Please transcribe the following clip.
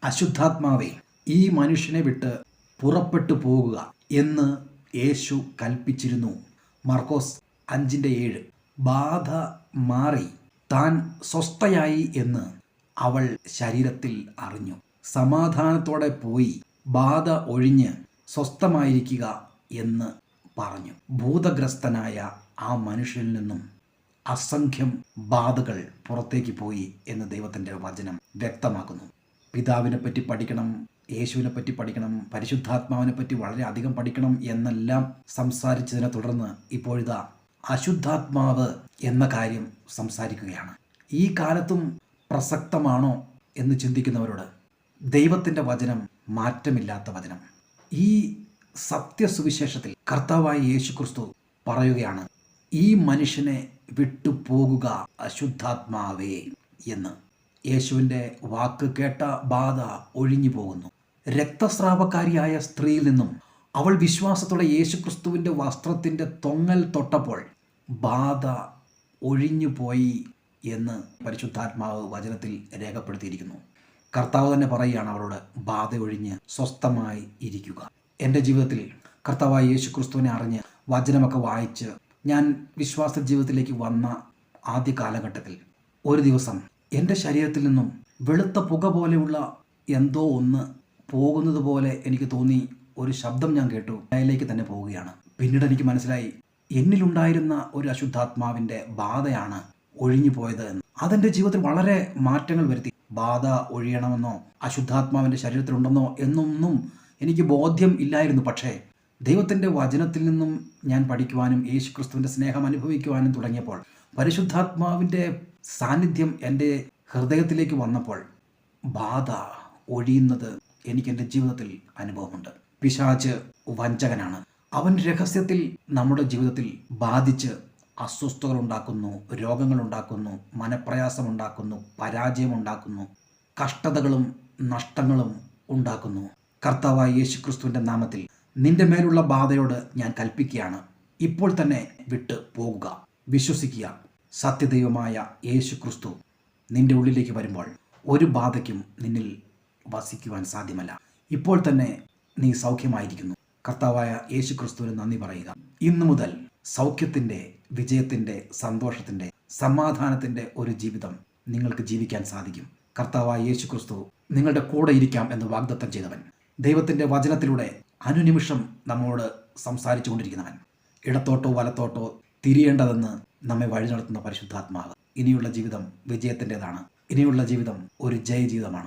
അശുദ്ധാത്മാവേ, ഈ മനുഷ്യനെ വിട്ട് പുറപ്പെട്ടു പോകുക എന്ന് യേശു കൽപ്പിച്ചിരുന്നു. മർക്കോസ് 5:7. ബാധ മാറി താൻ സ്വസ്ഥയായി എന്ന് അവൾ ശരീരത്തിൽ അറിഞ്ഞു. സമാധാനത്തോടെ പോയി ബാധ ഒഴിഞ്ഞ് സ്വസ്ഥമായിരിക്കുക എന്ന് പറഞ്ഞു. ഭൂതഗ്രസ്തനായ ആ മനുഷ്യനിൽ നിന്നും അസംഖ്യം ബാധകൾ പുറത്തേക്ക് പോയി എന്ന് ദൈവത്തിൻ്റെ വചനം വ്യക്തമാക്കുന്നു. പിതാവിനെ പറ്റി പഠിക്കണം, യേശുവിനെ പറ്റി പഠിക്കണം, പരിശുദ്ധാത്മാവിനെ പറ്റി വളരെ അധികം പഠിക്കണം എന്നെല്ലാം സംസാരിച്ചതിനെ തുടർന്ന് ഇപ്പോഴിതാ അശുദ്ധാത്മാവ് എന്ന കാര്യം സംസാരിക്കുകയാണ്. ഈ കാലത്തും പ്രസക്തമാണോ എന്ന് ചിന്തിക്കുന്നവരോട് ദൈവത്തിൻ്റെ വചനം മാറ്റമില്ലാത്ത വചനം. ഈ സത്യസുവിശേഷത്തിൽ കർത്താവായ യേശുക്രിസ്തു പറയുകയാണ്, ഈ മനുഷ്യനെ വിട്ടുപോകുക അശുദ്ധാത്മാവേ എന്ന്. യേശുവിൻ്റെ വാക്ക് കേട്ട ബാധ ഒഴിഞ്ഞു പോകുന്നു. രക്തസ്രാവക്കാരിയായ സ്ത്രീയിൽ നിന്നും അവൾ വിശ്വാസത്തോടെ യേശുക്രിസ്തുവിൻ്റെ വസ്ത്രത്തിൻ്റെ തൊങ്ങൽ തൊട്ടപ്പോൾ ബാധ ഒഴിഞ്ഞു പോയി എന്ന് പരിശുദ്ധാത്മാവ് വചനത്തിൽ രേഖപ്പെടുത്തിയിരിക്കുന്നു. കർത്താവ് തന്നെ പറയുകയാണ് അവളോട്, ബാധ ഒഴിഞ്ഞ് സ്വസ്ഥമായി ഇരിക്കുക. എൻ്റെ ജീവിതത്തിൽ കർത്താവായ യേശുക്രിസ്തുവിനെ അറിഞ്ഞ് വചനമൊക്കെ വായിച്ച് ഞാൻ വിശ്വാസ ജീവിതത്തിലേക്ക് വന്ന ആദ്യ കാലഘട്ടത്തിൽ ഒരു ദിവസം എൻ്റെ ശരീരത്തിൽ നിന്നും വെളുത്ത പുക പോലെയുള്ള എന്തോ ഒന്ന് പോകുന്നത് പോലെ എനിക്ക് തോന്നി. ഒരു ശബ്ദം ഞാൻ കേട്ടു, അതിലേക്ക് തന്നെ പോവുകയാണ്. പിന്നീട് എനിക്ക് മനസ്സിലായി, എന്നിലുണ്ടായിരുന്ന ഒരു അശുദ്ധാത്മാവിൻ്റെ ബാധയാണ് ഒഴിഞ്ഞു പോയത് എന്ന്. അതെൻ്റെ ജീവിതത്തിൽ വളരെ മാറ്റങ്ങൾ വരുത്തി. ബാധ ഒഴിയണമെന്നോ അശുദ്ധാത്മാവിൻ്റെ ശരീരത്തിലുണ്ടെന്നോ എന്നൊന്നും എനിക്ക് ബോധ്യം ഇല്ലായിരുന്നു. പക്ഷേ ദൈവത്തിൻ്റെ വചനത്തിൽ നിന്നും ഞാൻ പഠിക്കുവാനും യേശുക്രിസ്തുവിൻ്റെ സ്നേഹം അനുഭവിക്കുവാനും തുടങ്ങിയപ്പോൾ പരിശുദ്ധാത്മാവിൻ്റെ സാന്നിധ്യം എൻ്റെ ഹൃദയത്തിലേക്ക് വന്നപ്പോൾ ബാധ ഒഴിയുന്നത് എനിക്ക് എൻ്റെ ജീവിതത്തിൽ അനുഭവമുണ്ട്. പിശാച് വഞ്ചകനാണ്. അവൻ രഹസ്യത്തിൽ നമ്മുടെ ജീവിതത്തിൽ ബാധിച്ച് അസ്വസ്ഥതകൾ ഉണ്ടാക്കുന്നു, രോഗങ്ങൾ ഉണ്ടാക്കുന്നു, മനപ്രയാസം ഉണ്ടാക്കുന്നു, പരാജയം ഉണ്ടാക്കുന്നു, കഷ്ടതകളും നഷ്ടങ്ങളും ഉണ്ടാക്കുന്നു. കർത്താവായ യേശുക്രിസ്തുവിൻ്റെ നാമത്തിൽ നിന്റെ മേലുള്ള ബാധയോട് ഞാൻ കൽപ്പിക്കുകയാണ്, ഇപ്പോൾ തന്നെ വിട്ട് പോകുക. വിശ്വസിക്കുക, സത്യദൈവമായ യേശുക്രിസ്തു നിന്റെ ഉള്ളിലേക്ക് വരുമ്പോൾ ഒരു ബാധയ്ക്കും നിന്നിൽ വസിക്കുവാൻ സാധ്യമല്ല. ഇപ്പോൾ തന്നെ നീ സൗഖ്യമായിരിക്കുന്നു. കർത്താവായ യേശുക്രിസ്തുവിന് നന്ദി പറയുക. ഇന്നു മുതൽ സൗഖ്യത്തിൻ്റെ, വിജയത്തിൻ്റെ, സന്തോഷത്തിൻ്റെ, സമാധാനത്തിൻ്റെ ഒരു ജീവിതം നിങ്ങൾക്ക് ജീവിക്കാൻ സാധിക്കും. കർത്താവായ യേശുക്രിസ്തു നിങ്ങളുടെ കൂടെ ഇരിക്കാം എന്ന് വാഗ്ദത്തം ചെയ്തവൻ, ദൈവത്തിൻ്റെ വചനത്തിലൂടെ അനുനിമിഷം നമ്മോട് സംസാരിച്ചു കൊണ്ടിരിക്കുന്നവൻ, ഇടത്തോട്ടോ വലത്തോട്ടോ തിരിയേണ്ടതെന്ന് നമ്മെ വഴി നടത്തുന്ന പരിശുദ്ധാത്മാവ്. ഇനിയുള്ള ജീവിതം വിജയത്തിൻ്റെതാണ്. ഇനിയുള്ള ജീവിതം ഒരു ജയ ജീവിതമാണ്.